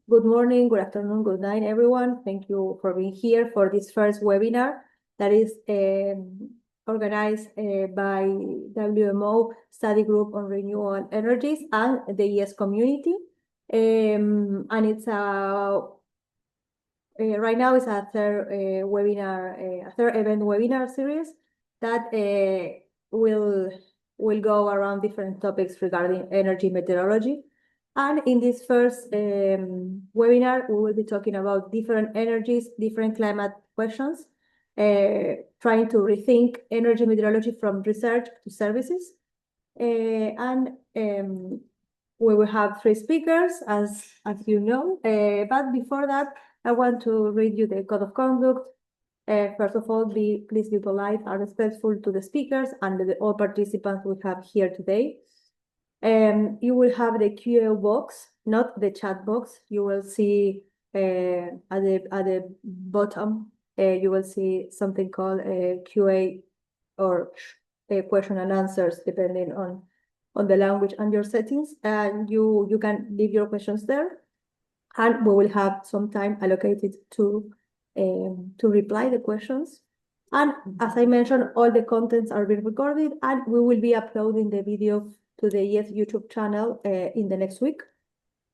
Good morning, good afternoon, good night, everyone. Thank you for being here for this first webinar that is organized by WMO Study Group on Renewable Energies and the ES community. And it's right now it's a third webinar, a third event webinar series that will go around different topics regarding energy meteorology. And in this first webinar, we will be talking about different energies, different climate questions, trying to rethink energy meteorology from research to services. And we will have three speakers, as you know. But before that, I want to read you the code of conduct. First of all, please be polite and respectful to the speakers and all participants we have here today. You will have the Q&A box, not the chat box. You will see at the bottom, you will see something called QA or question and answers, depending on the language and your settings. And you can leave your questions there, and we will have some time allocated to reply the questions. And as I mentioned, all the contents are being recorded, and we will be uploading the video to the ES YouTube channel in the next week.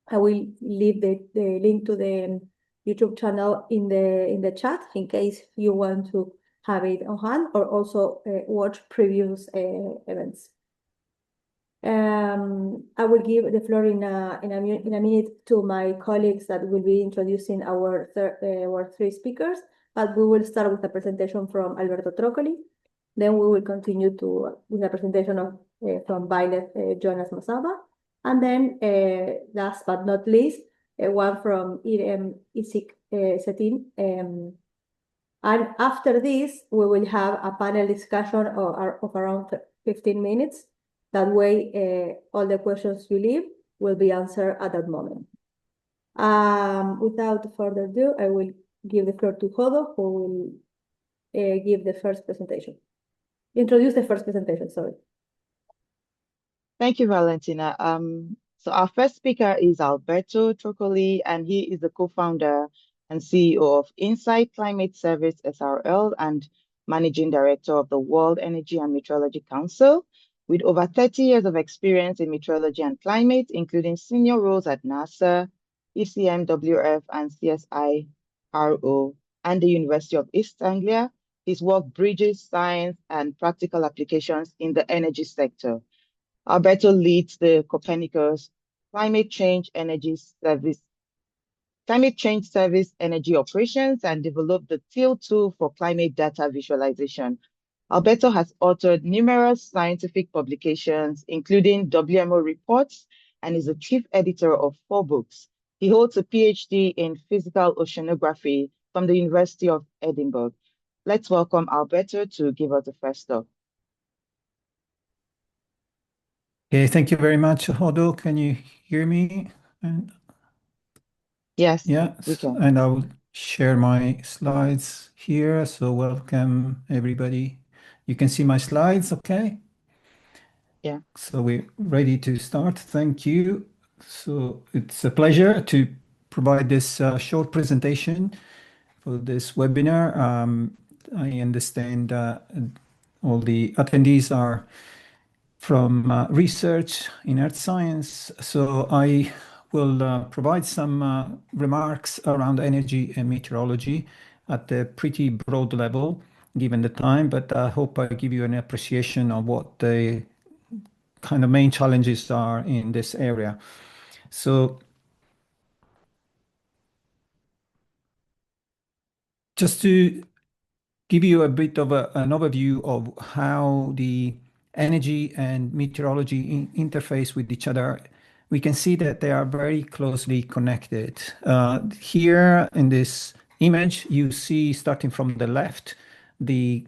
I will leave the link to the YouTube channel in the chat in case you want to have it on hand or also watch previous events. I will give the floor in a minute to my colleagues that will be introducing our three speakers, but we will start with a presentation from Alberto Troccoli. Then we will continue with a presentation from Violet Jonas Masaba, and then last but not least, one from Irem Isik Setin. And after this, we will have a panel discussion of around 15 minutes. That way, all the questions you leave will be answered at that moment. Without further ado, I will give the floor to Jodo, who will give the first presentation. Introduce the first presentation, sorry. Thank you, Valentina. So our first speaker is Alberto Troccoli, and he is the co-founder and CEO of Insight Climate Service SRL and managing director of the World Energy and Meteorology Council, with over 30 years of experience in meteorology and climate, including senior roles at NASA, ECMWF, and CSIRO, and the University of East Anglia. His work bridges science and practical applications in the energy sector. Alberto leads the Copernicus Climate Change Service Energy Operations and developed the TEAL tool for climate data visualization. Alberto has authored numerous scientific publications, including WMO reports, and is the chief editor of 4 books. He holds a PhD in physical oceanography from the University of Edinburgh. Let's welcome Alberto to give us the first talk. Okay, thank you very much, Jodo. Can you hear me? Yes, we can. And I will share my slides here. So welcome, everybody. You can see my slides, okay? Yeah. So we're ready to start. Thank you. So it's a pleasure to provide this short presentation for this webinar. I understand all the attendees are from research in earth science. So I will provide some remarks around energy and meteorology at a pretty broad level, given the time, but I hope I give you an appreciation of what the kind of main challenges are in this area. So just to give you a bit of an overview of how the energy and meteorology interface with each other, we can see that they are very closely connected. Here in this image, you see, starting from the left, the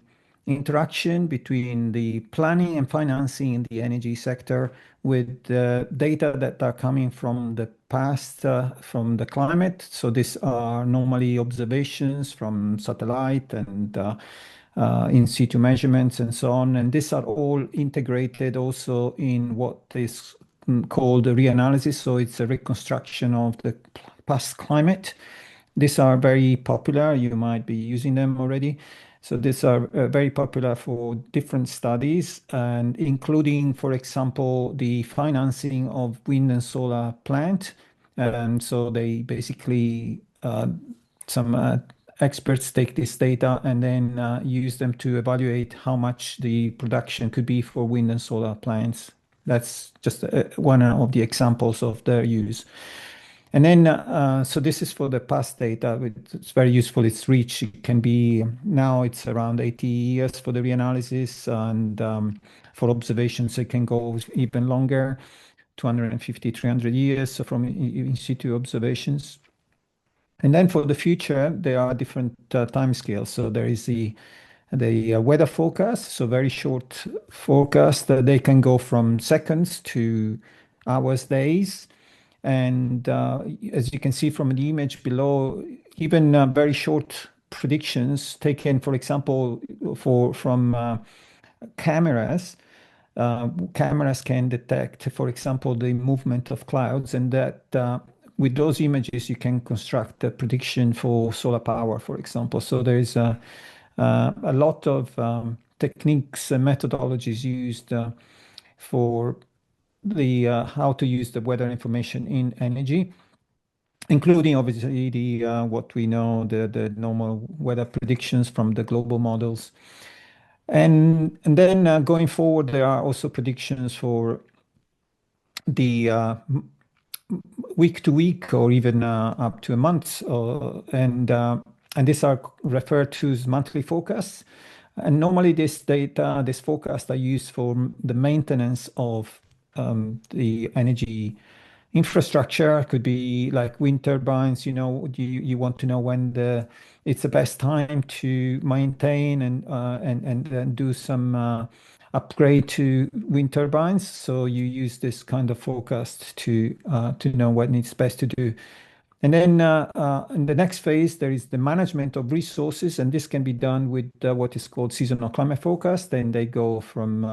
interaction between the planning and financing in the energy sector with the data that are coming from the past, from the climate. So these are normally observations from satellite and in situ measurements and so on. And these are all integrated also in what is called the reanalysis. So it's a reconstruction of the past climate. These are very popular. You might be using them already. So these are very popular for different studies, and including, for example, the financing of wind and solar plant. So they basically some experts take this data and then use them to evaluate how much the production could be for wind and solar plants. That's just one of the examples of their use. And then, so this is for the past data. It's very useful. Its reach it can be now it's around 80 years for the reanalysis, and for observations it can go even longer, 250, 300 years so from in situ observations. And then for the future, there are different time scales. So there is the weather forecast, so very short forecast. They can go from seconds to hours, days. And as you can see from the image below, even very short predictions taken, for example, from cameras. Cameras can detect, for example, the movement of clouds, and that with those images you can construct a prediction for solar power, for example. So there is a lot of techniques and methodologies used for the how to use the weather information in energy, including obviously the what we know, the normal weather predictions from the global models. And then going forward, there are also predictions for the week to week or even up to a month, and these are referred to as monthly forecasts. And normally this data, this forecast are used for the maintenance of the energy infrastructure. Could be like wind turbines. You want to know when it's the best time to maintain and do some upgrade to wind turbines. So you use this kind of forecast to know what needs best to do. And then in the next phase, there is the management of resources, and this can be done with what is called seasonal climate forecast. Then they go from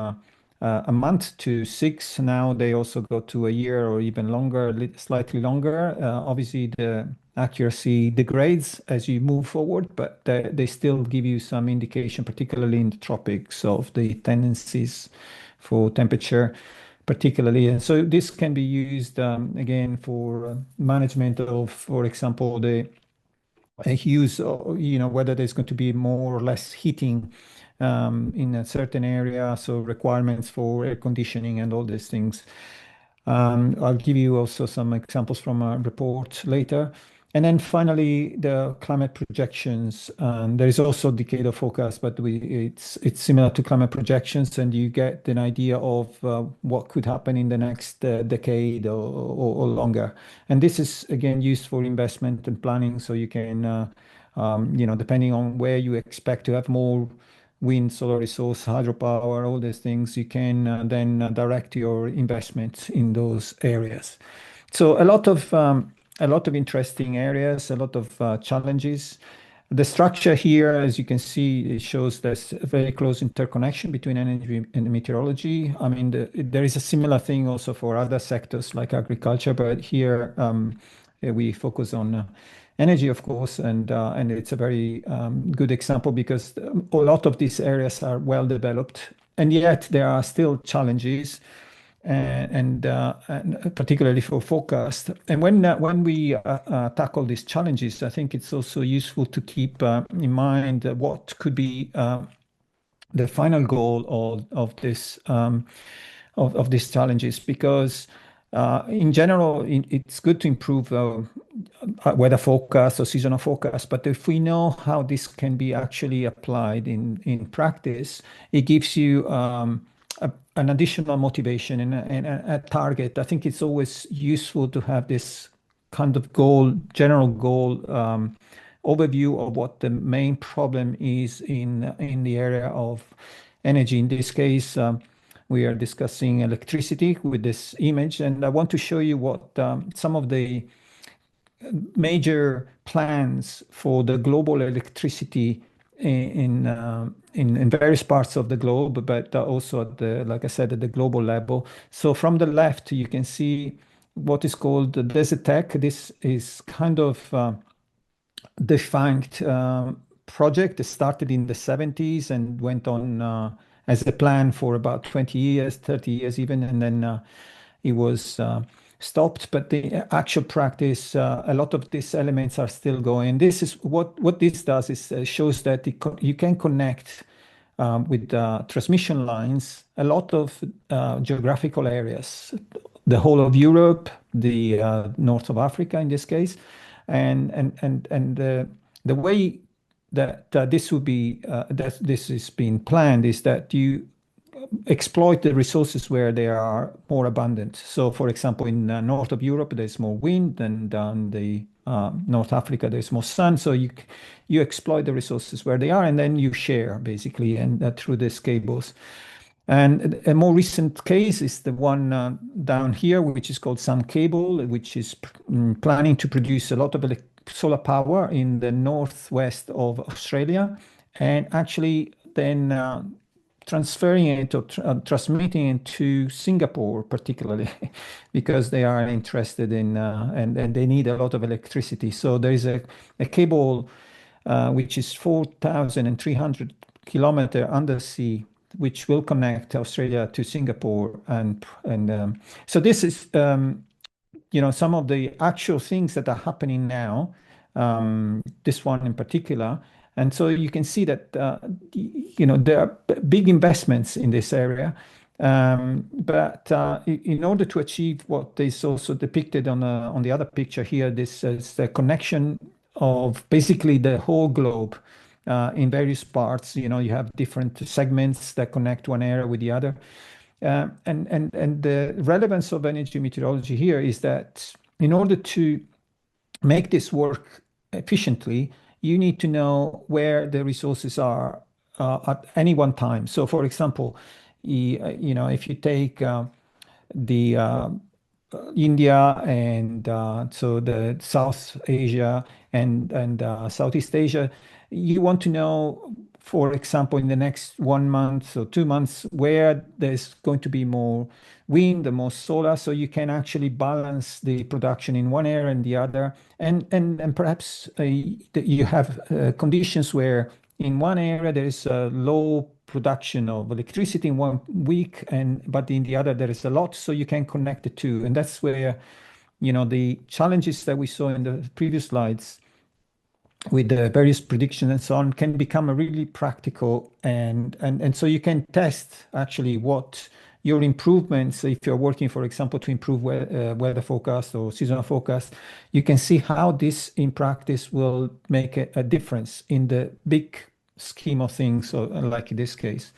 a month to 6. Now they also go to a year or even longer, slightly longer. Obviously, the accuracy degrades as you move forward, but they still give you some indication, particularly in the tropics, of the tendencies for temperature, particularly. And so this can be used again for management of, for example, the use, whether there's going to be more or less heating in a certain area, so requirements for air conditioning and all these things. I'll give you also some examples from a report later. And then finally, the climate projections. There is also decadal forecast, but it's similar to climate projections, and you get an idea of what could happen in the next decade or longer. And this is again used for investment and planning, so you can, depending on where you expect to have more wind, solar resource, hydropower, all these things, you can then direct your investments in those areas. So a lot of interesting areas, a lot of challenges. The structure here, as you can see, it shows there's a very close interconnection between energy and meteorology. I mean, there is a similar thing also for other sectors like agriculture, but here we focus on energy, of course, and it's a very good example because a lot of these areas are well developed, and yet there are still challenges. And particularly for forecast. And when we tackle these challenges, I think it's also useful to keep in mind what could be the final goal of this of these challenges, because in general it's good to improve weather forecast or seasonal forecast, but if we know how this can be actually applied in practice, it gives you an additional motivation and a target. I think it's always useful to have this kind of general goal overview of what the main problem is in the area of energy. In this case, we are discussing electricity with this image, and I want to show you what some of the major plans for the global electricity in various parts of the globe, but also at like I said, at the global level. So from the left, you can see what is called the Desert Tech. This is kind of defunct project. It started in the 70s and went on as a plan for about 20 years, 30 years even, and then it was stopped. But the actual practice, a lot of these elements are still going. This is what this does is shows that you can connect with transmission lines a lot of geographical areas, the whole of Europe, the north of Africa in this case, and the way that this is being planned is that you exploit the resources where they are more abundant. So, for example, in north of Europe, there's more wind, and down the North Africa, there's more sun. So you exploit the resources where they are, and then you share basically, and through these cables. And a more recent case is the one down here, which is called Sun Cable, which is planning to produce a lot of solar power in the northwest of Australia, and actually then transferring it or transmitting it to Singapore, particularly because they are interested in and they need a lot of electricity. So there is a cable which is 4,300 kilometers undersea, which will connect Australia to Singapore, and so this is some of the actual things that are happening now. This one in particular. And so you can see that there are big investments in this area, but in order to achieve what is also depicted on the other picture here, this is the connection of basically the whole globe in various parts. You have different segments that connect one area with the other, and the relevance of energy meteorology here is that in order to make this work efficiently, you need to know where the resources are at any one time. So, for example, if you take the India and so the South Asia and Southeast Asia, you want to know, for example, in the next 1 month or 2 months, where there's going to be more wind, the more solar, so you can actually balance the production in one area and the other, and perhaps you have conditions where in one area there is a low production of electricity in 1 week, but in the other there is a lot, so you can connect the two, and that's where the challenges that we saw in the previous slides with the various predictions and so on can become a really practical, and so you can test actually what your improvements, if you're working, for example, to improve weather forecast or seasonal forecast, you can see how this in practice will make a difference in the big scheme of things, so like in this case.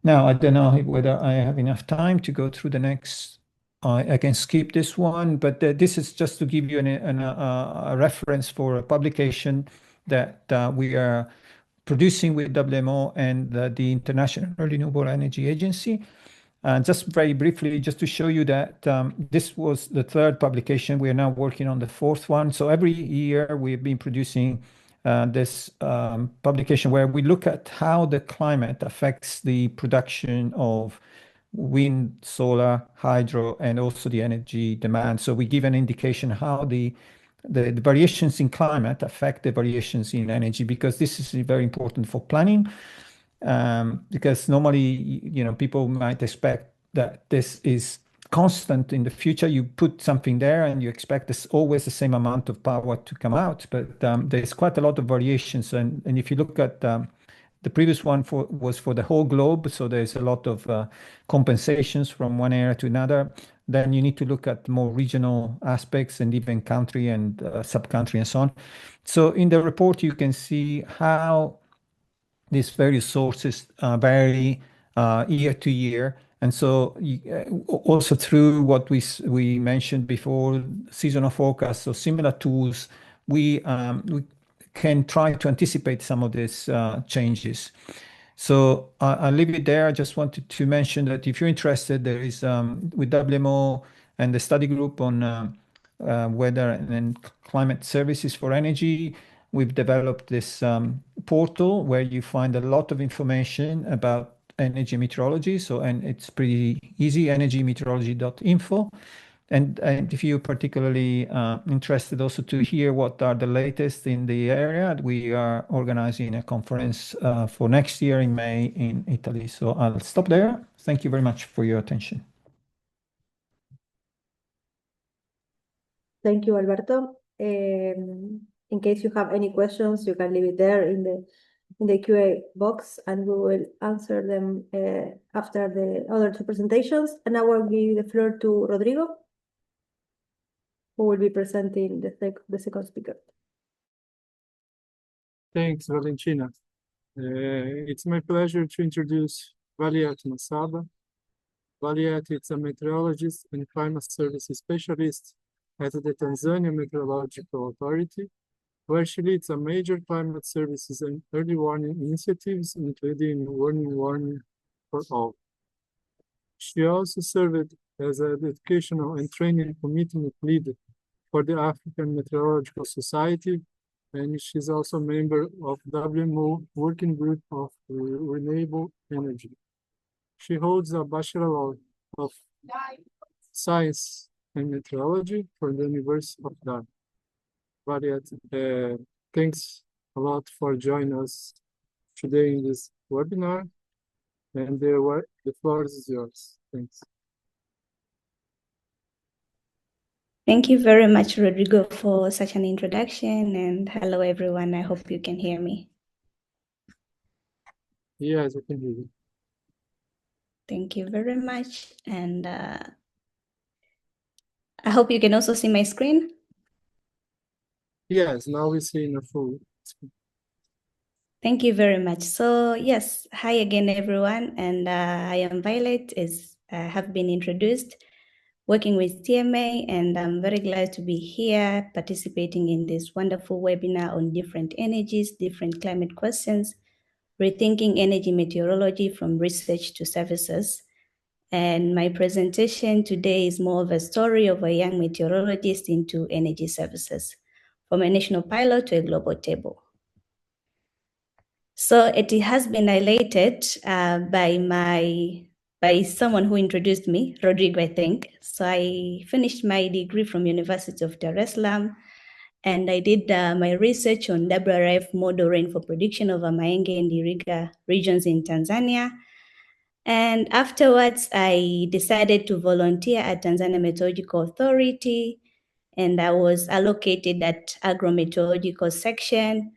Now, I don't know whether I have enough time to go through the next. I can skip this one, but this is just to give you a reference for a publication that we are producing with WMO and the International Renewable Energy Agency. And just very briefly, just to show you that this was the third publication. We are now working on the fourth one. So every year we've been producing this publication where we look at how the climate affects the production of wind, solar, hydro, and also the energy demand. So we give an indication how the variations in climate affect the variations in energy, because this is very important for planning. Because normally, people might expect that this is constant in the future. You put something there and you expect this always the same amount of power to come out, but there's quite a lot of variations. And if you look at the previous one was for the whole globe, so there's a lot of compensations from one area to another. Then you need to look at more regional aspects and even country and sub-country and so on. So in the report, you can see how these various sources vary year to year. And so also through what we mentioned before, seasonal forecasts, so similar tools, we can try to anticipate some of these changes. So I'll leave it there. I just wanted to mention that if you're interested, there is with WMO and the study group on weather and climate services for energy, we've developed this portal where you find a lot of information about energy meteorology. And it's pretty easy, energymeteorology.info. And if you're particularly interested also to hear what are the latest in the area, we are organizing a conference for next year in May in Italy. So I'll stop there. Thank you very much for your attention. Thank you, Alberto. In case you have any questions, you can leave it there in the QA box, and we will answer them after the other two presentations. And I will give the floor to Rodrigo, who will be presenting the second speaker. Thanks, Valentina. It's my pleasure to introduce Valiet Masaba. Valiet is a meteorologist and climate services specialist at the Tanzania Meteorological Authority, where she leads a major climate services and early warning initiatives, including warning for all. She also served as an educational and training commitment leader for the African Meteorological Society, and she's also a member of WMO Working Group of Renewable Energy. She holds a Bachelor of Science and Meteorology from the University of Dhaka. Valiet, thanks a lot for joining us today in this webinar, and the floor is yours. Thanks. Thank you very much, Rodrigo, for such an introduction, and hello, everyone. I hope you can hear me. Yes, I can hear you. Thank you very much, and I hope you can also see my screen. Yes, now we see in a full screen. Thank you very much. So yes, hi again, everyone, and I am Violet, as I have been introduced, working with TMA, and I'm very glad to be here participating in this wonderful webinar on different energies, different climate questions, rethinking energy meteorology from research to services. And my presentation today is more of a story of a young meteorologist into energy services, from a national pilot to a global table. So it has been highlighted by someone who introduced me, Rodrigo, I think. So I finished my degree from University of Dar es Salaam, and I did my research on WRF model rainfall prediction over Mahenge and Iringa regions in Tanzania. And afterwards, I decided to volunteer at Tanzania Meteorological Authority, and I was allocated at agrometeorological section.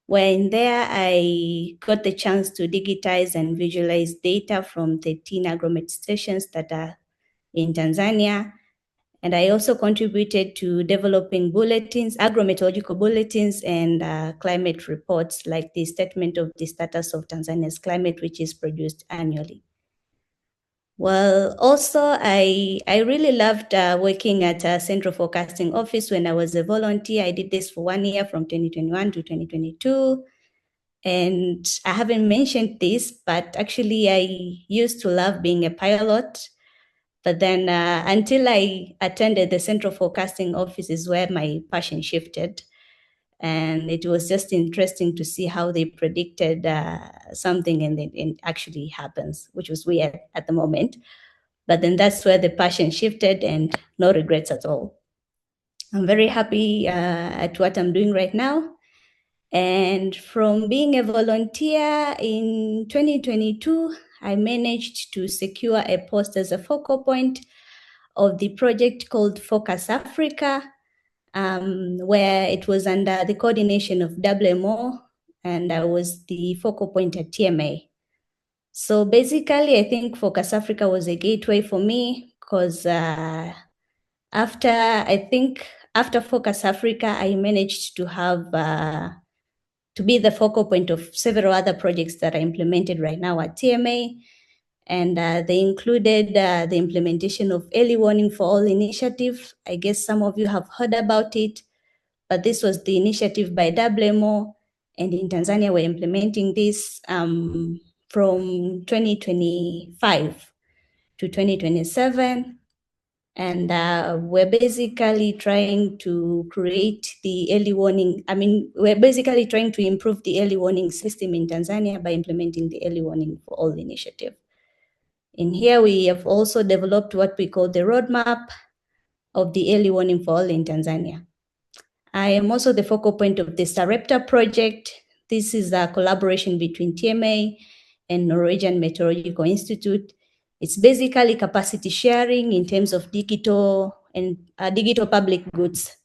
When there, I got the chance to digitize and visualize data from 13 agromet stations that are in Tanzania. And I also contributed to developing bulletins, agrometeorological bulletins, and climate reports, like the statement of the status of Tanzania's climate, which is produced annually. Well, also, I really loved working at a central forecasting office when I was a volunteer. I did this for 1 year from 2021 to 2022. And I haven't mentioned this, but actually I used to love being a pilot. But then until I attended the central forecasting office is where my passion shifted. And it was just interesting to see how they predicted something and it actually happens, which was weird at the moment. But then that's where the passion shifted, and no regrets at all. I'm very happy at what I'm doing right now. And from being a volunteer in 2022, I managed to secure a post as a focal point of the project called Focus Africa, where it was under the coordination of WMO, and I was the focal point at TMA. So basically, I think Focus Africa was a gateway for me, because after Focus Africa, I managed to have to be the focal point of several other projects that are implemented right now at TMA. And they included the implementation of Early Warning for All initiative. I guess some of you have heard about it, but this was the initiative by WMO. And in Tanzania, we're implementing this from 2025 to 2027. And we're basically trying to create the early warning. I mean, we're basically trying to improve the early warning system in Tanzania by implementing the Early Warning for All initiative. In here, we have also developed what we call the roadmap, of the early warning for all in Tanzania. I am also the focal point of the Sarepta project. This is a collaboration between TMA and Norwegian Meteorological Institute. It's basically capacity sharing in terms of digital public goods.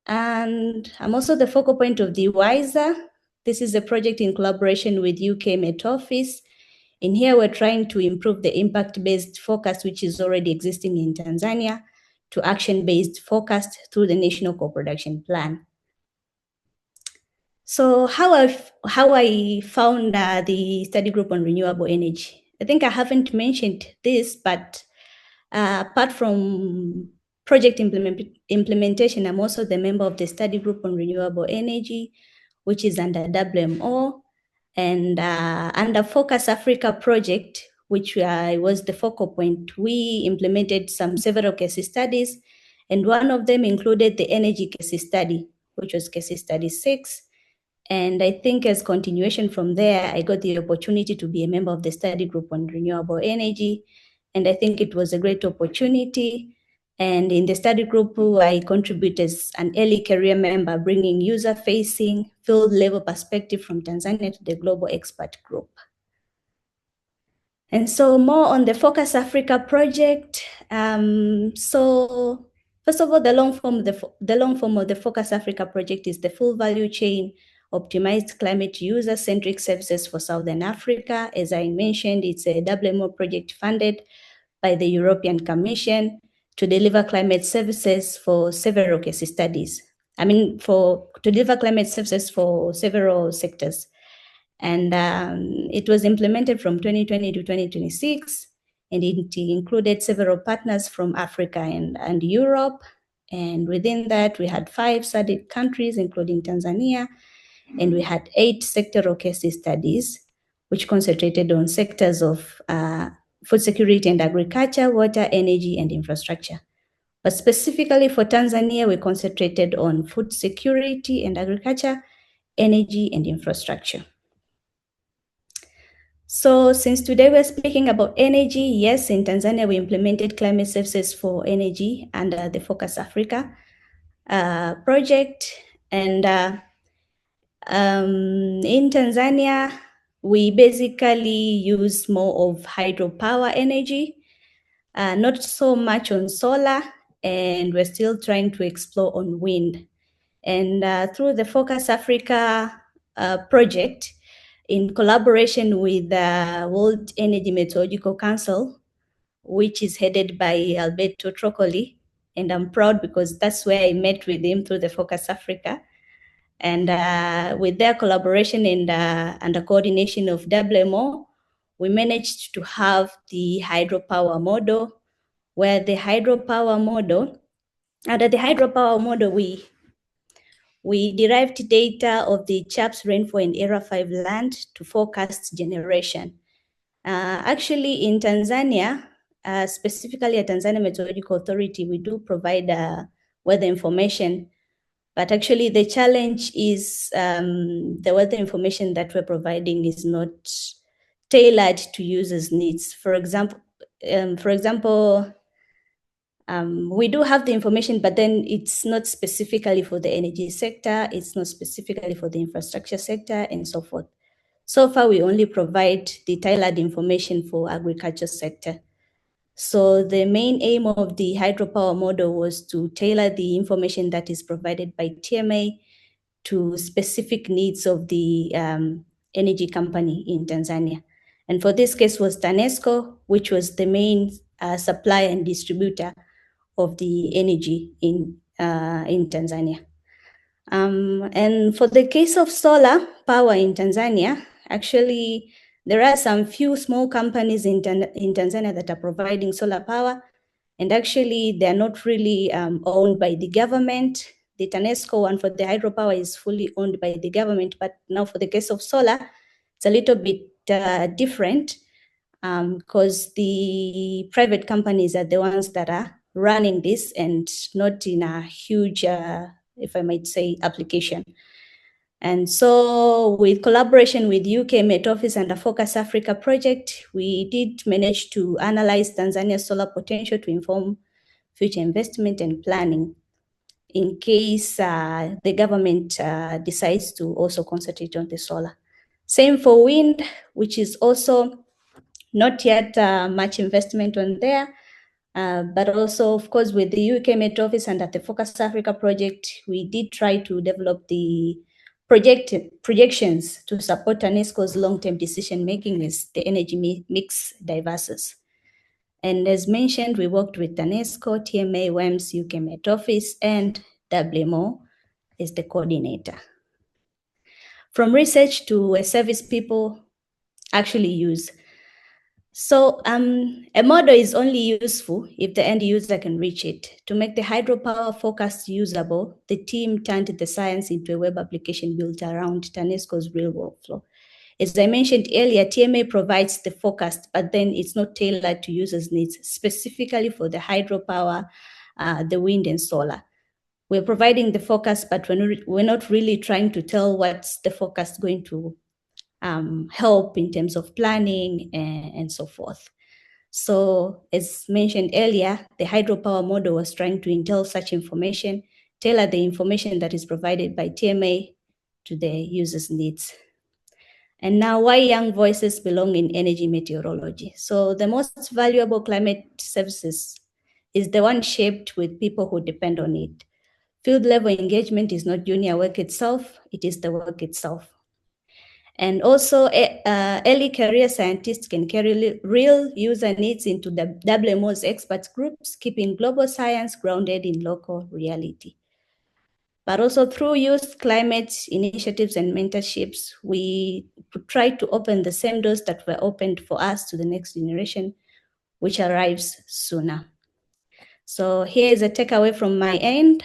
And I'm also the focal point of the WISA. This is a project in collaboration with UK Met Office. In here, we're trying to improve the impact-based forecast, which is already existing in Tanzania, to action-based forecast through the National Co-Production Plan. So how I found the study group on renewable energy. I think I haven't mentioned this, but apart from project implementation, I'm also the member of the study group on renewable energy, which is under WMO, and under Focus Africa project, which was the focal point. We implemented several case studies, and one of them included the energy case study, which was case study 6. And I think as continuation from there, I got the opportunity to be a member of the study group on renewable energy. And I think it was a great opportunity. And in the study group, I contribute as an early career member, bringing user-facing, field-level perspective from Tanzania to the global expert group. And so more on the Focus Africa project. So first of all, the long form of the Focus Africa project is the full value chain, optimized climate user-centric services for Southern Africa. As I mentioned, it's a WMO project funded by the European Commission to deliver climate services for several case studies. To deliver climate services for several sectors. And it was implemented from 2020 to 2026, and it included several partners from Africa and Europe. And within that, we had 5 SADC countries, including Tanzania, and we had 8 sectoral case studies, which concentrated on sectors of food security and agriculture, water, energy, and infrastructure. But specifically for Tanzania, we concentrated on food security and agriculture, energy, and infrastructure. So since today we're speaking about energy, yes, in Tanzania, we implemented climate services for energy under the Focus Africa project. And in Tanzania, we basically use more of hydropower energy, not so much on solar, and we're still trying to explore on wind. And through the Focus Africa project, in collaboration with the World Energy Meteorological Council, which is headed by Alberto Troccoli, and I'm proud because that's where I met with him through the Focus Africa. And with their collaboration and the coordination of WMO, we managed to have the hydropower model, where the hydropower model, under the hydropower model, we derived data of the CHAPS rainfall in Era 5 land to forecast generation. Actually, in Tanzania, specifically at Tanzania Meteorological Authority, we do provide weather information. But actually, the challenge is the weather information that we're providing is not tailored to users' needs. For example, we do have the information, but then it's not specifically for the energy sector, it's not specifically for the infrastructure sector, and so forth. So far, we only provide the tailored information for agriculture sector. So the main aim of the hydropower model was to tailor the information that is provided by TMA to specific needs of the energy company in Tanzania. And for this case was TANESCO, which was the main supplier and distributor of the energy in Tanzania. And for the case of solar power in Tanzania, actually, there are some few small companies in Tanzania that are providing solar power, and actually they're not really owned by the government. The TANESCO one for the hydropower is fully owned by the government, but now for the case of solar, it's a little bit different because the private companies are the ones that are running this and not in a huge, if I might say, application. And so with collaboration with UK Met Office and the Focus Africa project, we did manage to analyze Tanzania's solar potential to inform future investment and planning in case the government decides to also concentrate on the solar. Same for wind, which is also not yet much investment on there, but also, of course, with the UK Met Office and at the Focus Africa project, we did try to develop the projections to support TANESCO's long-term decision-making as the energy mix diverses. And as mentioned, we worked with TANESCO, TMA, WEMS, UK Met Office, and WMO is the coordinator. From research to a service people actually use. So a model is only useful if the end user can reach it. To make the hydropower forecast usable, the team turned the science into a web application built around TANESCO's real workflow. As I mentioned earlier, TMA provides the forecast, but then it's not tailored to users' needs, specifically for the hydropower, the wind and solar. We're providing the forecast, but we're not really trying to tell what's the forecast going to help in terms of planning and so forth. So as mentioned earlier, the hydropower model was trying to entail such information, tailor the information that is provided by TMA to the user's needs. And now, why young voices belong in energy meteorology? So the most valuable climate services is the one shaped with people who depend on it. Field level engagement is not junior work itself, it is the work itself. And also, early career scientists can carry real user needs into the WMO's expert groups, keeping global science grounded in local reality. But also through youth climate initiatives and mentorships, we try to open the same doors that were opened for us to the next generation, which arrives sooner. So here is a takeaway from my end.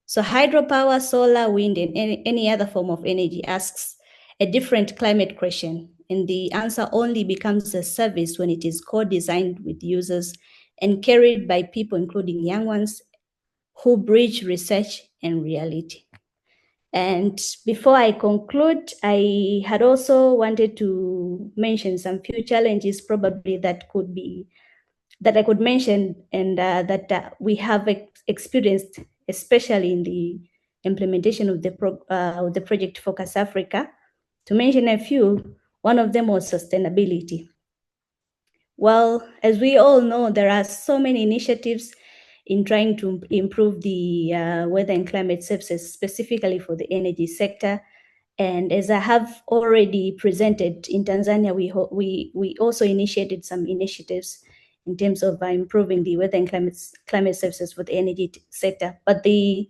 So hydropower, solar, wind, and any other form of energy asks a different climate question, and the answer only becomes a service when it is co-designed with users and carried by people, including young ones, who bridge research and reality. And before I conclude, I had also wanted to mention some few challenges probably that I could mention and that we have experienced, especially in the implementation of the project Focus Africa. To mention a few, one of them was sustainability. Well, as we all know, there are so many initiatives in trying to improve the weather and climate services, specifically for the energy sector. And as I have already presented, in Tanzania, we also initiated some initiatives in terms of improving the weather and climate services for the energy sector. But the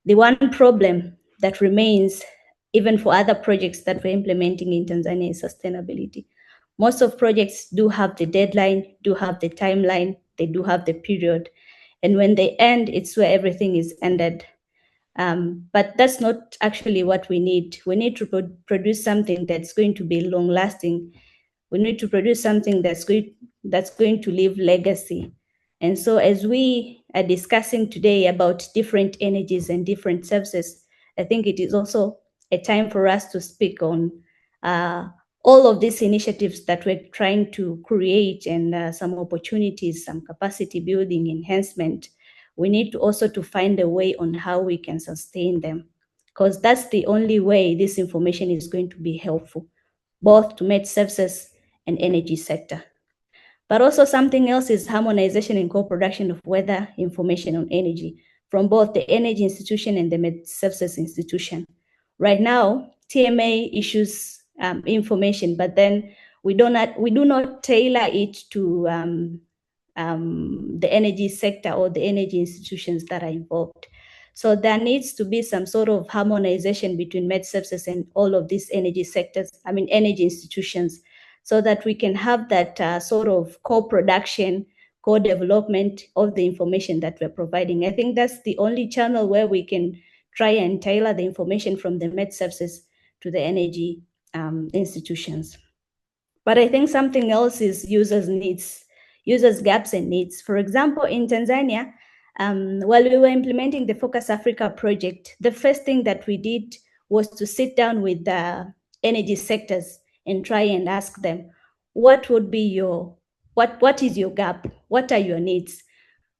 one problem that remains, even for other projects that we're implementing in Tanzania, is sustainability. Most of projects do have the deadline, do have the timeline, they do have the period. And when they end, it's where everything is ended. But that's not actually what we need. We need to produce something that's going to be long lasting. We need to produce something that's going to leave legacy. And so as we are discussing today about different energies and different services, I think it is also a time for us to speak on all of these initiatives that we're trying to create and some opportunities, some capacity building, enhancement. We need to also to find a way on how we can sustain them, because that's the only way this information is going to be helpful, both to med services and energy sector. But also something else is harmonization and co-production of weather information on energy from both the energy institution and the med services institution. Right now, TMA issues information, but then we do not tailor it to the energy sector or the energy institutions that are involved. So there needs to be some sort of harmonization between med services and all of these energy sectors, energy institutions, so that we can have that sort of co-production, co-development of the information that we're providing. I think that's the only channel where we can try and tailor the information from the med services to the energy institutions. But I think something else is users' needs, users' gaps and needs. For example, in Tanzania, while we were implementing the Focus Africa project, the first thing that we did was to sit down with the energy sectors and try and ask them, what would be what is your gap? What are your needs?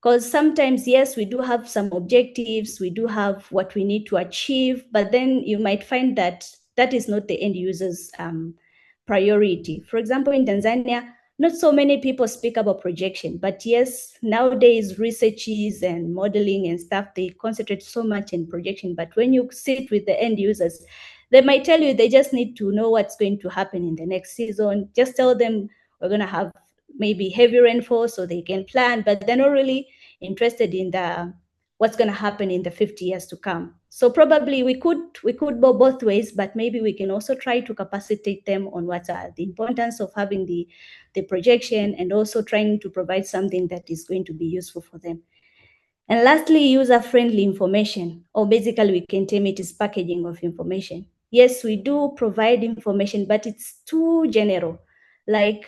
Because sometimes, yes, we do have some objectives, we do have what we need to achieve, but then you might find that that is not the end user's priority. For example, in Tanzania, not so many people speak about projection, but yes, nowadays researches and modeling and stuff, they concentrate so much in projection. But when you sit with the end users, they might tell you they just need to know what's going to happen in the next season. Just tell them we're going to have maybe heavy rainfall so they can plan, but they're not really interested in the what's going to happen in the 50 years to come. So probably we could go both ways, but maybe we can also try to capacitate them on what are the importance of having the projection, and also trying to provide something that is going to be useful for them. And lastly, user-friendly information, or basically we can term it as packaging of information. Yes, we do provide information, but it's too general. Like,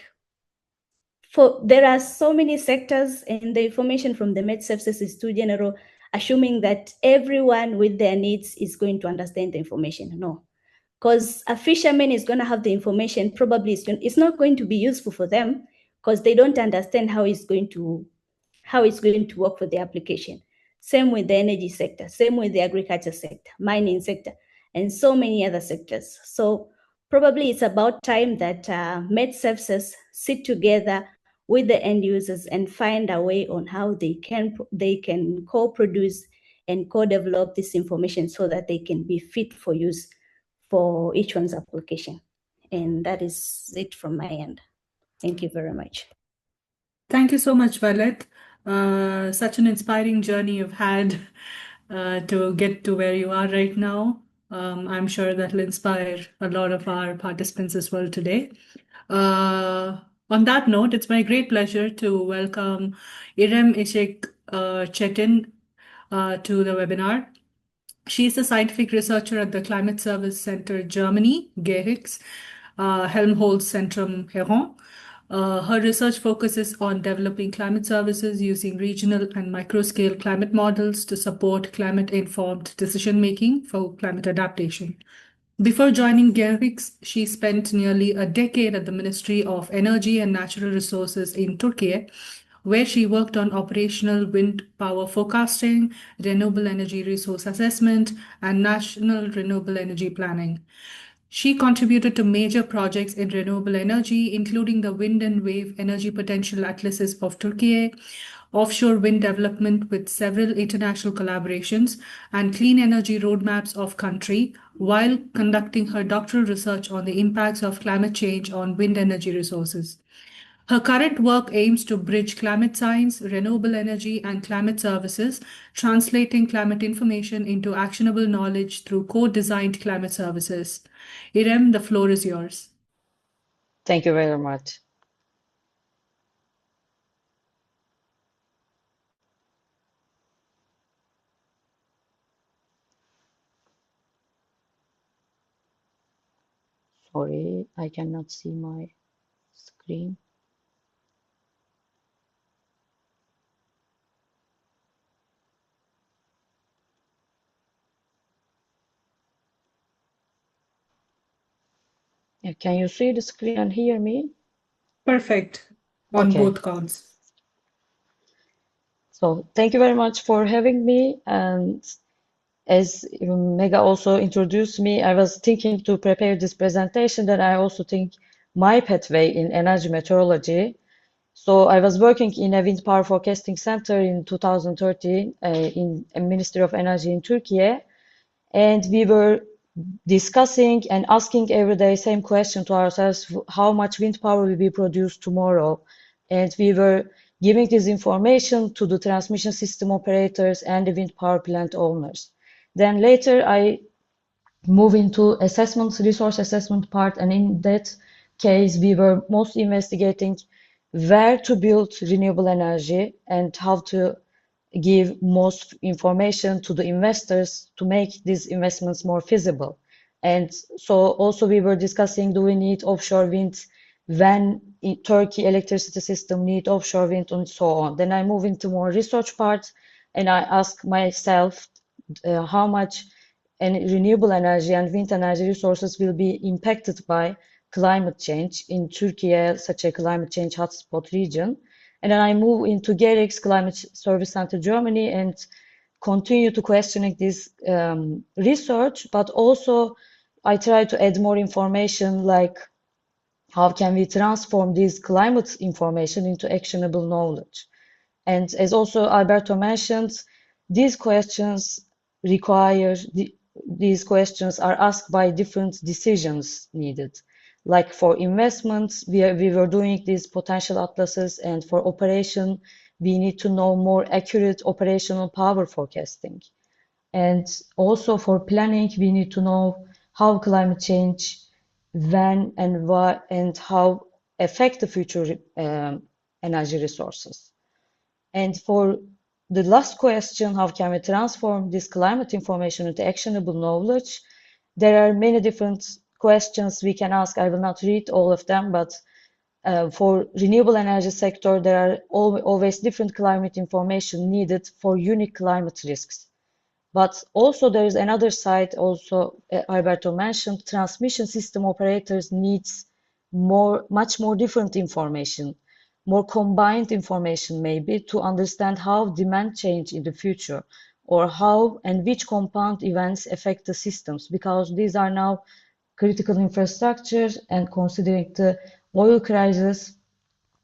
there are so many sectors, and the information from the Met Services is too general, assuming that everyone with their needs is going to understand the information. No, because a fisherman is going to have the information, probably it's not going to be useful for them because they don't understand how it's going to work for the application. Same with the energy sector, same with the agriculture sector, mining sector, and so many other sectors. So probably it's about time that Met Services sit together with the end users and find a way on how they can co-produce and co-develop this information so that they can be fit for use for each one's application. And that is it from my end. Thank you very much. Thank you so much, Violet. Such an inspiring journey you've had to get to where you are right now. I'm sure that'll inspire a lot of our participants as well today. On that note, it's my great pleasure to welcome Irem Ishik Chetin to the webinar. She's a scientific researcher at the Climate Service Center Germany, GERIX, Helmholtz-Zentrum Heron. Her research focuses on developing climate services using regional and micro-scale climate models to support climate-informed decision-making for climate adaptation. Before joining GERIX, she spent nearly a decade at the Ministry of Energy and Natural Resources in Turkey, where she worked on operational wind power forecasting, renewable energy resource assessment, and national renewable energy planning. She contributed to major projects in renewable energy, including the Wind and Wave Energy Potential Atlases of Turkey, offshore wind development with several international collaborations, and clean energy roadmaps of country, while conducting her doctoral research on the impacts of climate change on wind energy resources. Her current work aims to bridge climate science, renewable energy, and climate services, translating climate information into actionable knowledge through co-designed climate services. Irem, the floor is yours. Thank you very much. Sorry, I cannot see my screen. Yeah, can you see the screen and hear me? Perfect on Okay. both counts. So thank you very much for having me. And as Mega also introduced me, I was thinking to prepare this presentation that I also think my pathway in energy meteorology. So I was working in a wind power forecasting center in 2013 in a Ministry of Energy in Turkey, and we were discussing and asking every day same question to ourselves: how much wind power will be produced tomorrow? And we were giving this information to the transmission system operators and the wind power plant owners. Then later I move into resource assessment part, and in that case we were mostly investigating where to build renewable energy and how to give most information to the investors to make these investments more feasible. And so also we were discussing, do we need offshore wind when in Turkey electricity system need offshore wind, and so on. Then I move into more research part, and I ask myself how much renewable energy and wind energy resources will be impacted by climate change in Turkey, such a climate change hotspot region. And then I move into GEREX Climate Service Center Germany and continue to questioning this research, but also I try to add more information like how can we transform this climate information into actionable knowledge. And as also Alberto mentioned, these questions these questions are asked by different decisions needed. Like for investments, we were doing these potential atlases, and for operation, we need to know more accurate operational power forecasting. And also for planning, we need to know how climate change, when and why, and how affect the future energy resources. And for the last question, how can we transform this climate information into actionable knowledge? There are many different questions we can ask. I will not read all of them, but for renewable energy sector, there are always different climate information needed for unique climate risks. But also there is another side, also Alberto mentioned, transmission system operators needs much more different information, more combined information maybe, to understand how demand change in the future, or how and which compound events affect the systems, because these are now critical infrastructure, and considering the oil crisis,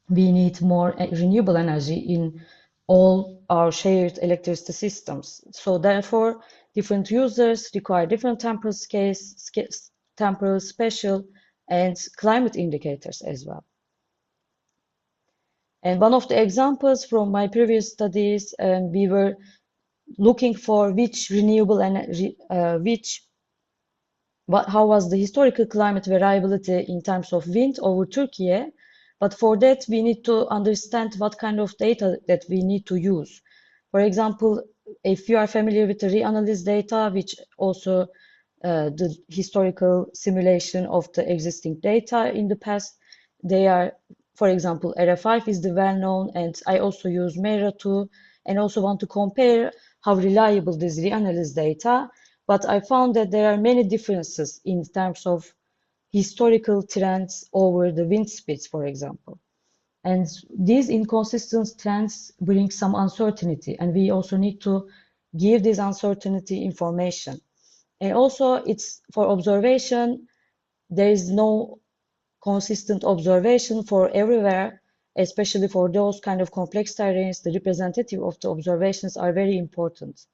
we need more renewable energy in all our shared electricity systems. So therefore, different users require different temporal scales, temporal, spatial, and climate indicators as well. And one of the examples from my previous studies, we were looking for which renewable energy, how was the historical climate variability in terms of wind over Turkey. But for that, we need to understand what kind of data that we need to use. For example, if you are familiar with the reanalysis data, which also the historical simulation of the existing data in the past, they are, for example, ERA5 is the well-known, and I also use MERA2, and also want to compare how reliable this reanalysis data. But I found that there are many differences in terms of historical trends over the wind speeds, for example. And these inconsistent trends bring some uncertainty, and we also need to give this uncertainty information. And also, it's for observation, there is no consistent observation for everywhere, especially for those kind of complex terrains. The representative of the observations are very important.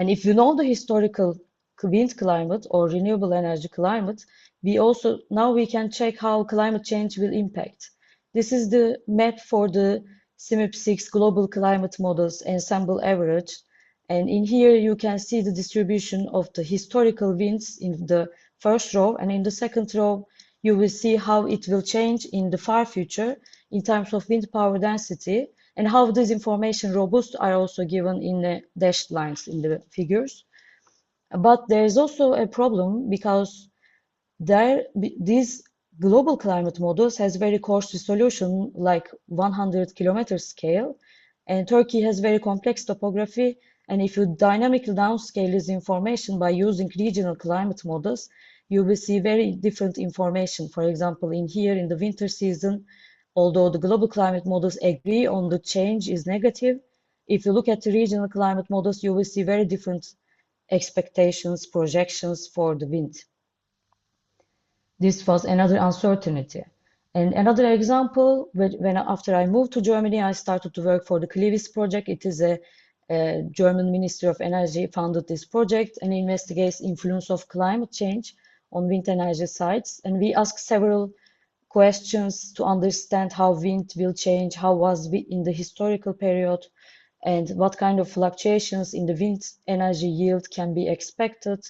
And if you know the historical wind climate or renewable energy climate, now we can check how climate change will impact. This is the map for the CMIP6 global climate models ensemble average. And in here, you can see the distribution of the historical winds in the first row. And in the second row, you will see how it will change in the far future in terms of wind power density, and how this information robust are also given in the dashed lines in the figures. But there is also a problem, because these global climate models has very coarse resolution, like 100 kilometer scale, and Turkey has very complex topography. And if you dynamically downscale this information by using regional climate models, you will see very different information. For example, in here in the winter season, although the global climate models agree on the change is negative, if you look at the regional climate models, you will see very different expectations, projections for the wind. This was another uncertainty. And another example, after I moved to Germany, I started to work for the CLIVIS project. It is a German Ministry of Energy funded this project, and investigates influence of climate change on wind energy sites. And we asked several questions to understand how wind will change, how was it in the historical period, and what kind of fluctuations in the wind energy yield can be expected.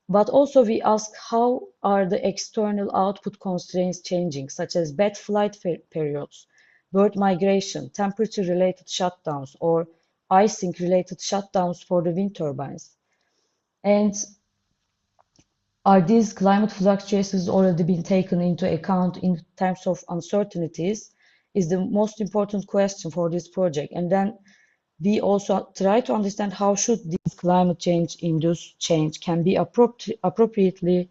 But also we ask how are the external output constraints changing, such as bad flight periods, bird migration, temperature-related shutdowns, or icing-related shutdowns for the wind turbines. And are these climate fluctuations already been taken into account in terms of uncertainties, is the most important question for this project. And then we also try to understand how should this climate change induced change can be appropriately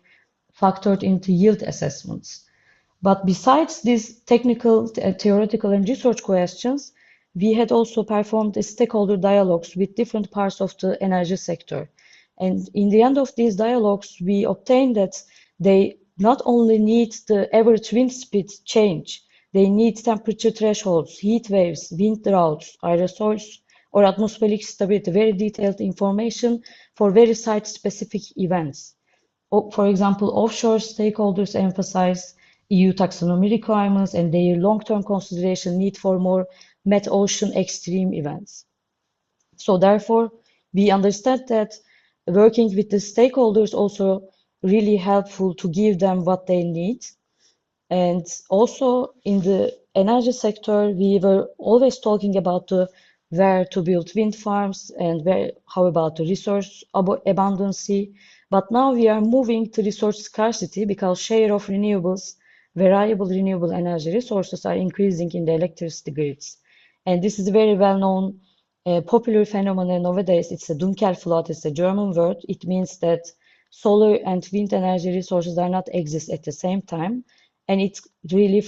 factored into yield assessments. But besides these technical, theoretical, and research questions, we had also performed stakeholder dialogues with different parts of the energy sector. And in the end of these dialogues, we obtained that they not only need the average wind speed change, they need temperature thresholds, heat waves, wind droughts, aerosols, or atmospheric stability, very detailed information for very site-specific events. For example, offshore stakeholders emphasize EU taxonomy requirements and their long-term consideration need for more mid-ocean extreme events. So therefore, we understand that working with the stakeholders also really helpful to give them what they need. And also in the energy sector, we were always talking about where to build wind farms and how about the resource abundancy. But now we are moving to resource scarcity because share of renewables, variable renewable energy resources are increasing in the electricity grids. And this is a very well-known popular phenomenon nowadays. It's a Dunkelflaut, it's a German word. It means that solar and wind energy resources are not exist at the same time. And it really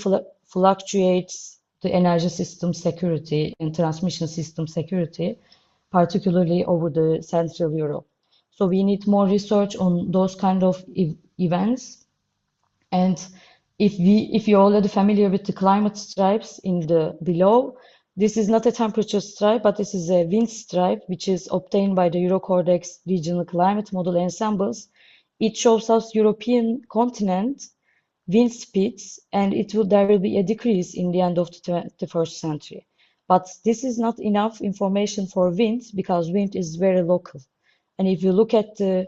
fluctuates the energy system security and transmission system security, particularly over the Central Europe. So we need more research on those kind of events. And if you're already familiar with the climate stripes in the below, this is not a temperature stripe, but this is a wind stripe, which is obtained by the Eurocordex regional climate model ensembles. It shows us European continent wind speeds, and there will be a decrease in the end of the 21st century. But this is not enough information for wind because wind is very local. And if you look at the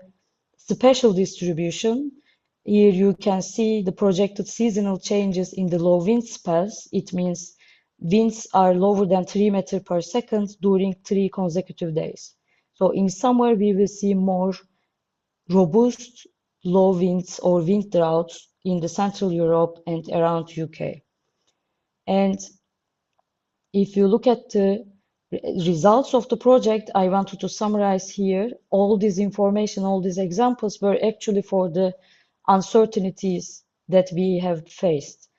spatial distribution, here you can see the projected seasonal changes in the low wind spells. It means winds are lower than 3 meters per second during 3 consecutive days. So in summer, we will see more robust low winds or wind droughts in the Central Europe and around UK. And if you look at the results of the project, I wanted to summarize here all this information, all these examples were actually for the uncertainties that we have faced.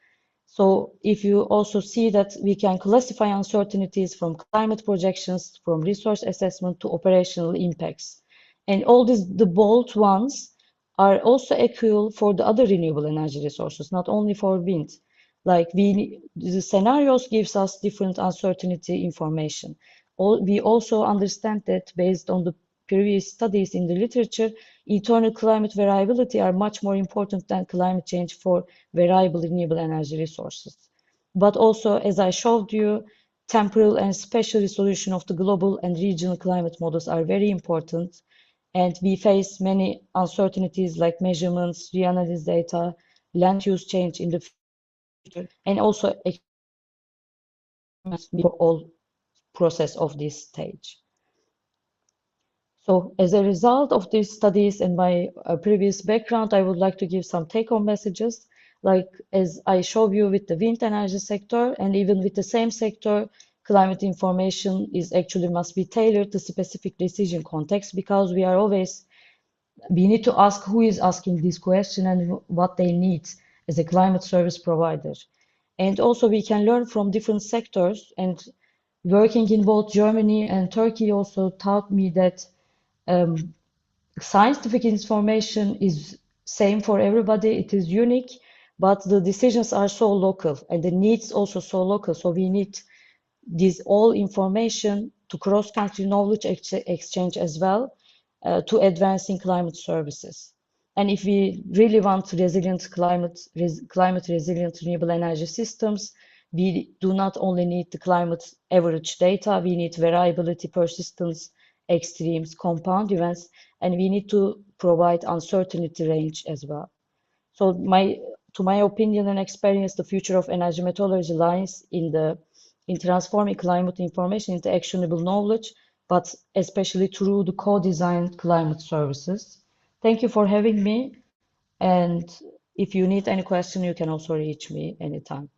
So if you also see that we can classify uncertainties from climate projections, from resource assessment to operational impacts. And all these, the bold ones, are also equal for the other renewable energy resources, not only for wind. Like the scenarios gives us different uncertainty information. We also understand that based on the previous studies in the literature, internal climate variability are much more important than climate change for variable renewable energy resources. But also, as I showed you, temporal and spatial resolution of the global and regional climate models are very important. And we face many uncertainties like measurements, reanalysis data, land use change in the future, and also for all process of this stage. So as a result of these studies and my previous background, I would like to give some take-home messages. Like as I showed you with the wind energy sector, and even with the same sector, climate information is actually must be tailored to specific decision context because we need to ask who is asking this question and what they need as a climate service provider. And also we can learn from different sectors, and working in both Germany and Turkey also taught me that scientific information is same for everybody. It is unique, but the decisions are so local and the needs also so local. So we need this all information to cross-country knowledge exchange as well to advancing climate services. And if we really want resilient climate resilient renewable energy systems, we do not only need the climate average data, we need variability, persistence, extremes, compound events, and we need to provide uncertainty range as well. So to my opinion and experience, the future of energy methodology lies in transforming climate information into actionable knowledge, but especially through the co-designed climate services. Thank you for having me. And if you need any question, you can also reach me anytime.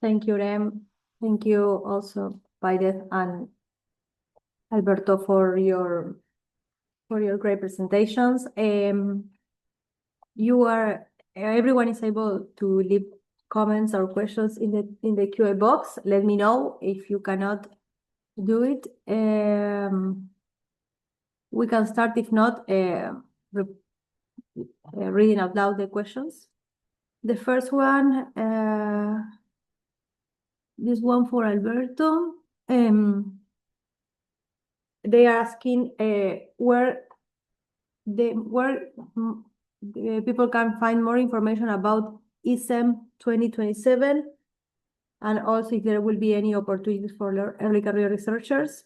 Thank you, Rem. Thank you also, Violet and Alberto, for your great presentations. everyone is able to leave comments or questions in the QA box. Let me know if you cannot do it. We can start, if not, reading out loud the questions. The first one, this one for Alberto. They are asking where people can find more information about ISEM 2027, and also if there will be any opportunities for early career researchers.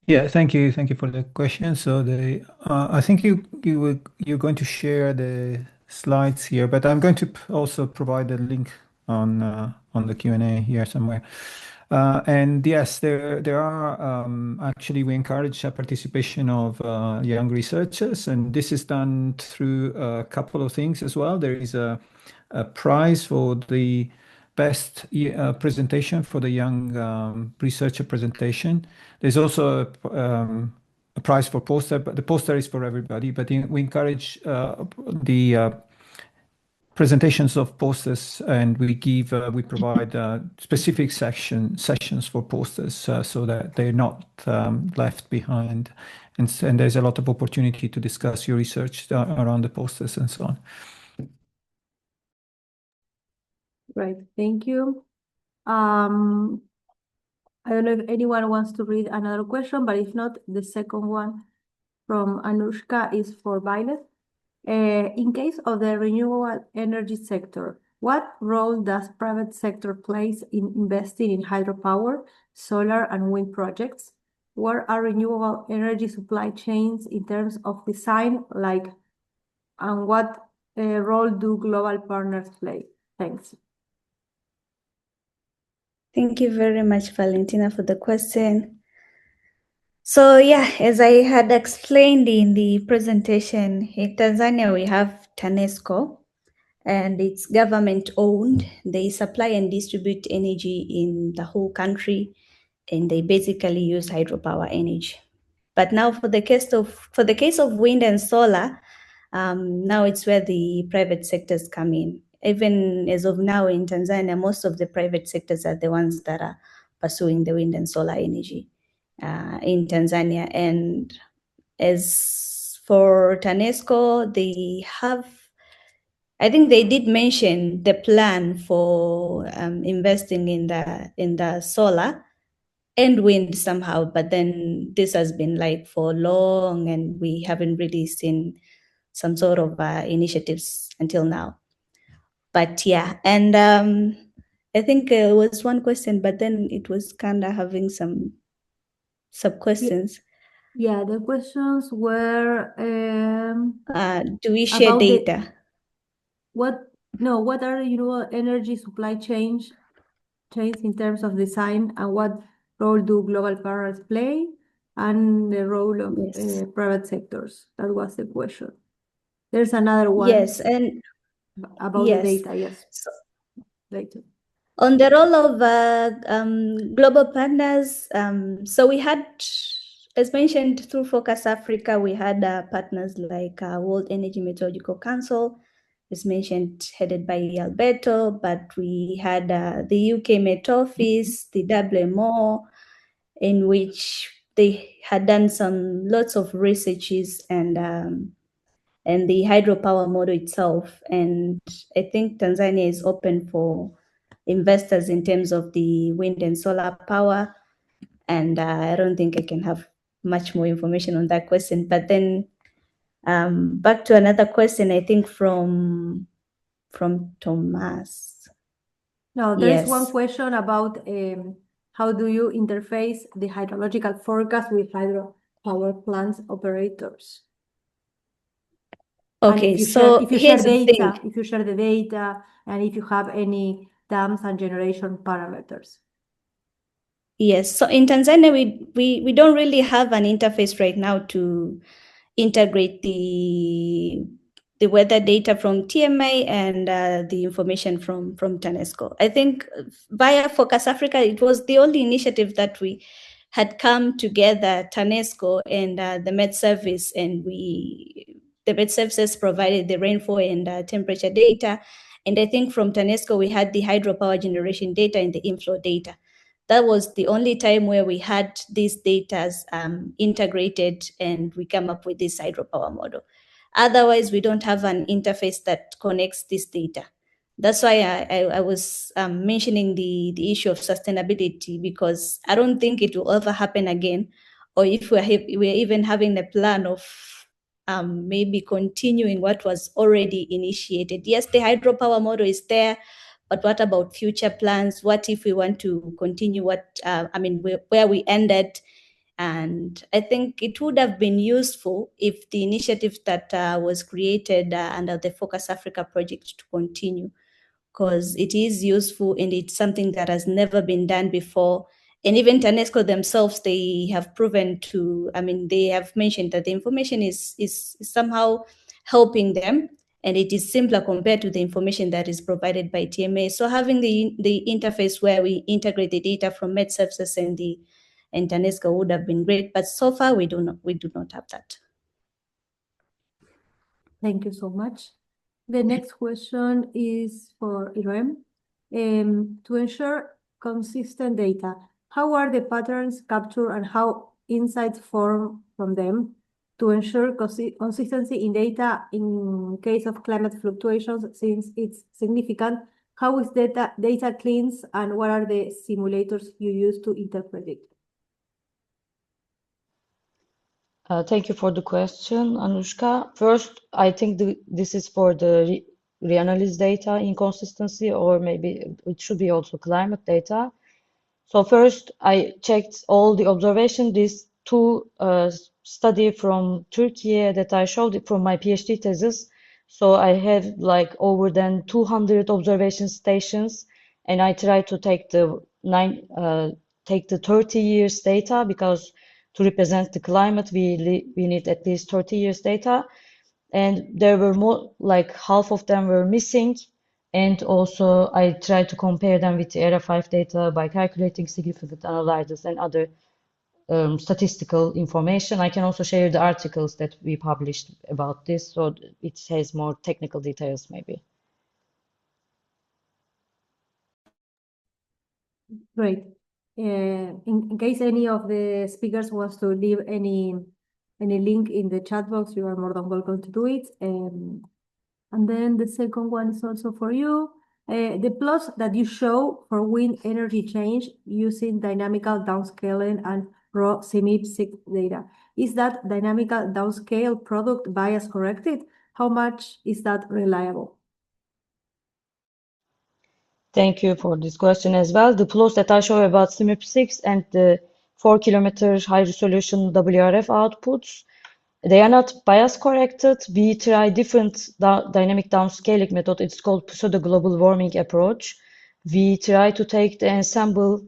Yeah, thank you for the question. So I think you're going to share the slides here, but I'm going to also provide a link on the Q&A here somewhere. And yes, there are actually, we encourage participation of young researchers, and this is done through a couple of things as well. There is a prize for the best presentation for the young researcher presentation. There's also a prize for poster, but the poster is for everybody. But we encourage the presentations of posters, and we provide specific sessions for posters so that they're not left behind, and there's a lot of opportunity to discuss your research around the posters and so on. Right, thank you. I don't know if anyone wants to read another question, but if not, the second one from Anushka is for Violet. In case of the renewable energy sector, what role does private sector plays in investing in hydropower, solar, and wind projects? Where are renewable energy supply chains in terms of design, and what role do global partners play? Thanks. Thank you very much, Valentina, for the question. So yeah, as I had explained in the presentation, in Tanzania we have TANESCO, and it's government owned. They supply and distribute energy in the whole country, and they basically use hydropower energy. But now for the case of wind and solar, now it's where the private sectors come in. Even as of now in Tanzania, most of the private sectors are the ones that are pursuing the wind and solar energy in Tanzania. And as for TANESCO, I think they did mention the plan for investing in the solar and wind somehow, but then this has been for long, and we haven't really seen some sort of initiatives until now. But yeah, and I think it was one question, but then it was kind of having some sub-questions. Yeah, the questions were do we share data? What are renewable energy supply chains in terms of design, and what role do global partners play, and the role of private sectors? That was the question. There's another one. Yes, and about the data. Yes, later. On the role of global partners, so we had, as mentioned, through Focus Africa, we had partners like World Energy Meteorological Council, as mentioned, headed by Alberto, but we had the UK Met Office, the WMO, in which they had done lots of researches and the hydropower model itself. And I think Tanzania is open for investors in terms of the wind and solar power. And I don't think I can have much more information on that question. But then back to another question, I think from Thomas. No, there's one question about how do you interface the hydrological forecast with hydropower plants operators? Okay, if you share the data, and if you have any dams and generation parameters. Yes, so in Tanzania, we don't really have an interface right now to integrate the weather data from TMA and the information from TANESCO. I think via Focus Africa, it was the only initiative that we had come together, TANESCO and the Met Service, and the Met Services provided the rainfall and temperature data. And I think from TANESCO, we had the hydropower generation data and the inflow data. That was the only time where we had these data integrated, and we come up with this hydropower model. Otherwise, we don't have an interface that connects this data. That's why I was mentioning the issue of sustainability, because I don't think it will ever happen again, or if we're even having a plan of maybe continuing what was already initiated. Yes, the hydropower model is there, but what about future plans? What if we want to continue where we ended? And I think it would have been useful if the initiative that was created under the Focus Africa project to continue, because it is useful and it's something that has never been done before. And even TANESCO themselves, they have proven they have mentioned that the information is somehow helping them, and it is simpler compared to the information that is provided by TMA. So having the interface where we integrate the data from Met Services and TANESCO would have been great, but so far we do not have that. Thank you so much. The next question is for Irem. To ensure consistent data, how are the patterns captured and how insights form from them to ensure consistency in data in case of climate fluctuations, since it's significant? How is data cleansed, and what are the simulators you use to interpret it? Thank you for the question, Anushka. First, I think this is for the reanalysis data inconsistency, or maybe it should be also climate data. So first, I checked all the observation. These two study from Turkey that I showed from my PhD thesis. So I have like over than 200 observation stations, and I try to take the 30 years data, because to represent the climate, we need at least 30 years data. And there were more, like half of them were missing. And also I tried to compare them with the ERA5 data by calculating significant analysis and other statistical information. I can also share the articles that we published about this, so it has more technical details maybe. Great. In case any of the speakers wants to leave any link in the chat box, you are more than welcome to do it. And then the second one is also for you. The plots that you show for wind energy change using dynamical downscaling and raw CMIP6 data. Is that dynamical downscale product bias corrected? How much is that reliable? Thank you for this question as well. The plots that I show about CMIP6 and the 4-kilometer high resolution WRF outputs, they are not bias corrected. We try different dynamic downscaling method. It's called pseudo global warming approach. We try to take the ensemble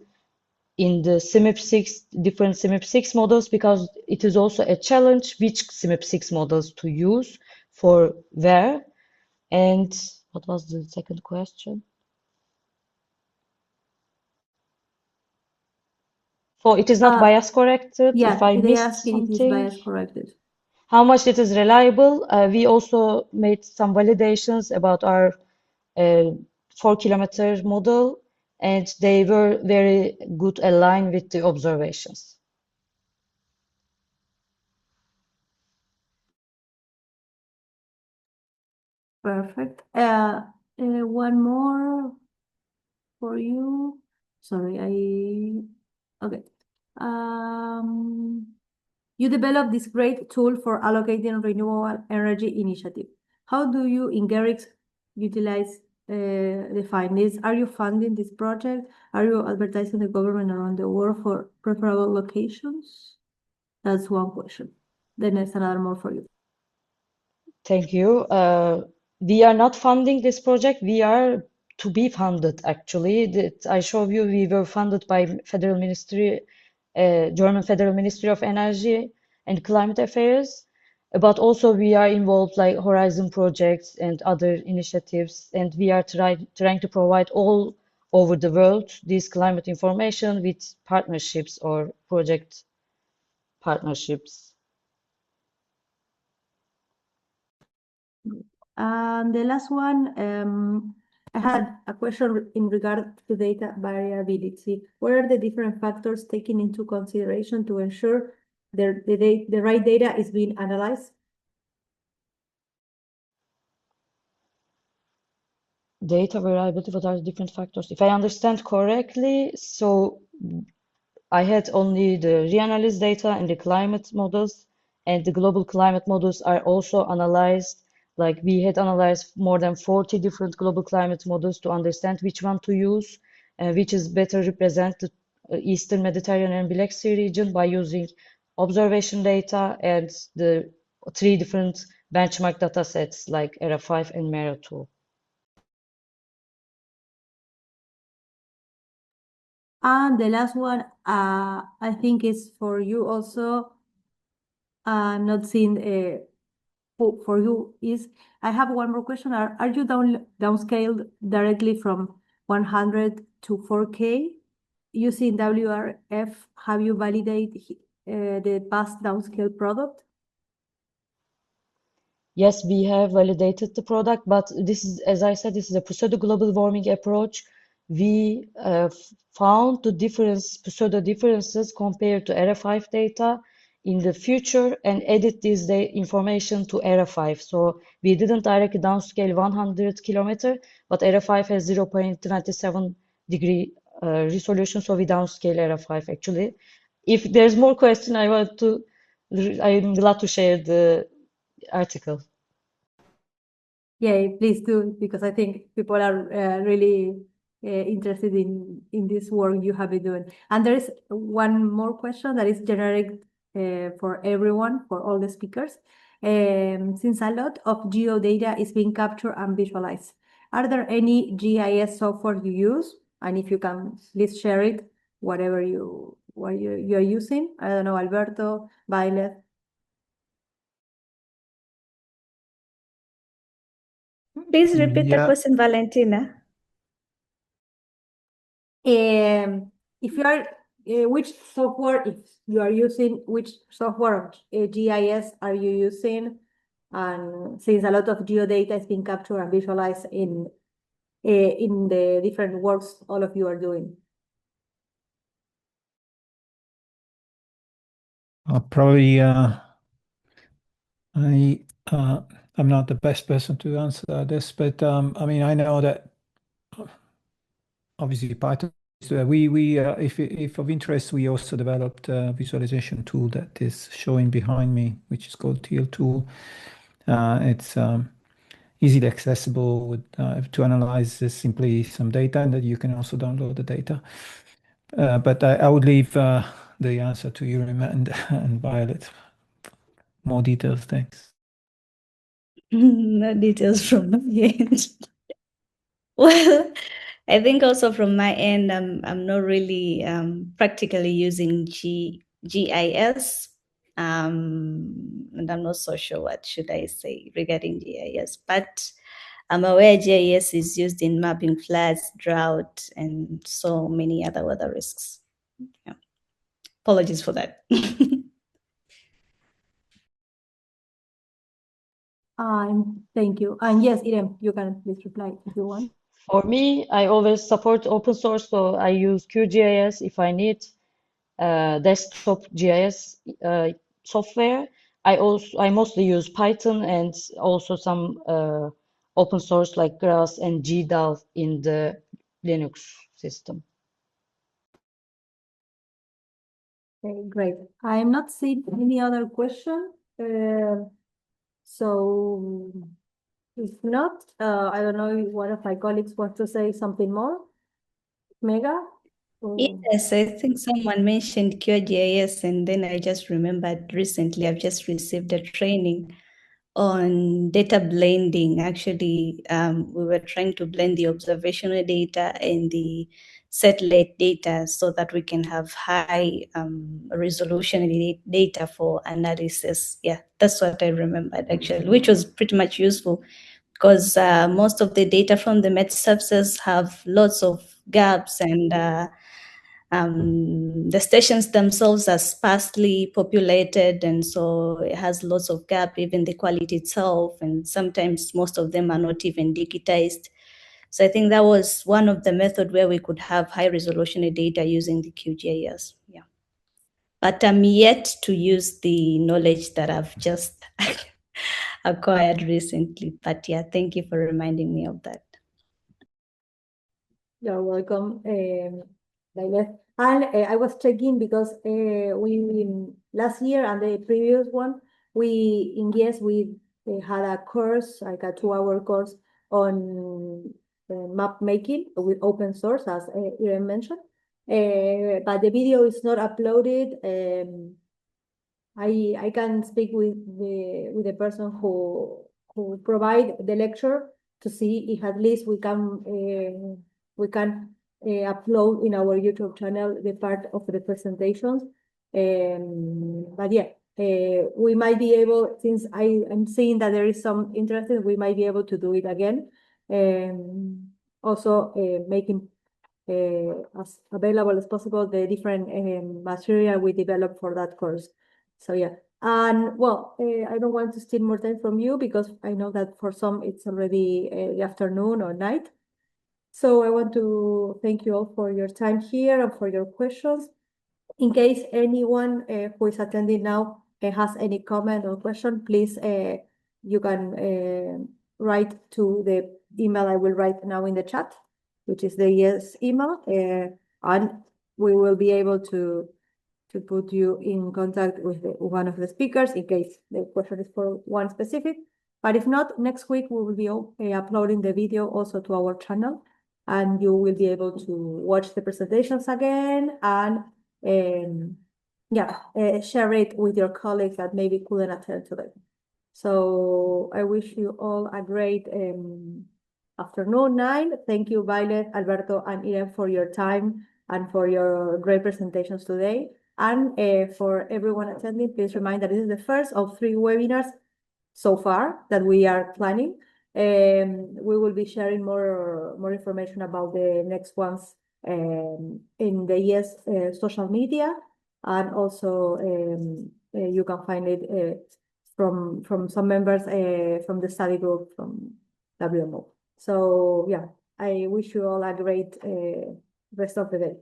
in the CMIP6, different CMIP6 models, because it is also a challenge which CMIP6 models to use for where. And what was the second question? So it is not bias corrected. Yeah, if I they missed asking if it's something. bias corrected. How much it is reliable? We also made some validations about our 4-kilometer model, and they were very good aligned with the observations. Perfect. One more for you. Sorry, okay. You developed this great tool for allocating renewable energy initiative. How do you in Gerix utilize the findings? Are you funding this project? Are you advertising the government around the world for preferable locations? That's one question. Then there's another more for you. Thank you. We are not funding this project. We are to be funded, actually. That I show you, we were funded by Federal Ministry, German Federal Ministry of Energy and Climate Affairs. But also we are involved like Horizon projects and other initiatives, and we are trying to provide all over the world this climate information with partnerships or project partnerships. And the last one, I had a question in regard to data variability. What are the different factors taken into consideration to ensure the right data is being analyzed? Data variability, what are the different factors? If I understand correctly, so I had only the reanalyzed data and the climate models, and the global climate models are also analyzed. Like we had analyzed more than 40 different global climate models to understand which one to use, which is better represent the Eastern Mediterranean and Black Sea region by using observation data and the 3 different benchmark data sets like ERA5 and MERA2. And the last one, I think is for you also. I'm not seeing for you is, I have one more question. Are you downscaled directly from 100 to 4K using WRF? Have you validated the past downscale product? Yes, we have validated the product, but this is, as I said, this is a pseudo global warming approach. We found the pseudo differences compared to ERA5 data in the future and added this information to ERA5. So we didn't directly downscale 100 kilometer, but ERA5 has 0.27 degree resolution, so we downscale ERA5 actually. If there's more question, I'm glad to share the article. Yeah, please do, because I think people are really interested in this work you have been doing. And there is one more question that is generic for everyone, for all the speakers. Since a lot of geodata is being captured and visualized, are there any GIS software you use? And if you can, please share it, whatever you are using. I don't know, Alberto, Violet. Please repeat the Yeah. question, Valentina. If you are, which software, if you are using, which software of GIS are you using? And since a lot of geodata is being captured and visualized in the different works all of you are doing. Probably I'm not the best person to answer this, but I mean, I know that obviously Python. If of interest, we also developed a visualization tool that is showing behind me, which is called TL Tool. It's easily accessible with, to analyze simply some data, and that you can also download the data. But I would leave the answer to you and Violet. More details, thanks. No details from my end. Well, I think also from my end, I'm not really practically using GIS, and I'm not so sure what should I say regarding GIS, but I'm aware GIS is used in mapping floods, drought, and so many other weather risks. Yeah. Apologies for that. Thank you. And yes, Irem, you can please reply if you want. For me, I always support open source, so I use QGIS if I need desktop GIS software. I mostly use Python and also some open source like Grass and GDAL in the Linux system. Okay, great. I am not seeing any other question. So if not, I don't know if one of my colleagues wants to say something more. Mega? Yes, I think someone mentioned QGIS, and then I just remembered recently I've just received a training on data blending. Actually, we were trying to blend the observational data and the satellite data so that we can have high resolution data for analysis. Yeah, that's what I remembered actually, which was pretty much useful because most of the data from the Met subsurface have lots of gaps, and the stations themselves are sparsely populated, and so it has lots of gap, even the quality itself, and sometimes most of them are not even digitized. So I think that was one of the methods where we could have high resolution data using the QGIS. Yeah. But I'm yet to use the knowledge that I've just acquired recently. But yeah, thank you for reminding me of that. You're welcome, Lailet. And I was checking because we last year and the previous one, we in yes we had a course, like a 2-hour course on map making with open source, as Irene mentioned. But the video is not uploaded. I can speak with the person who provide the lecture to see if at least we can upload in our YouTube channel the part of the presentations. But yeah, we might be able, since I am seeing that there is some interest, we might be able to do it again. Also making as available as possible the different material we developed for that course. So yeah, and well, I don't want to steal more time from you because I know that for some it's already the afternoon or night. So I want to thank you all for your time here and for your questions. In case anyone who is attending now has any comment or question, please you can write to the email I will write now in the chat, which is the yes email, and we will be able to put you in contact with one of the speakers in case the question is for one specific. But if not, next week we will be uploading the video also to our channel, and you will be able to watch the presentations again and share it with your colleagues that maybe couldn't attend to it. So I wish you all a great afternoon, night. Thank you, Violet, Alberto, and Irene for your time and for your great presentations today. And for everyone attending, please remind that this is the first of 3 webinars so far that we are planning. We will be sharing more information about the next ones in the YES social media, and also you can find it from some members from the study group from WMO. So yeah, I wish you all a great rest of the day.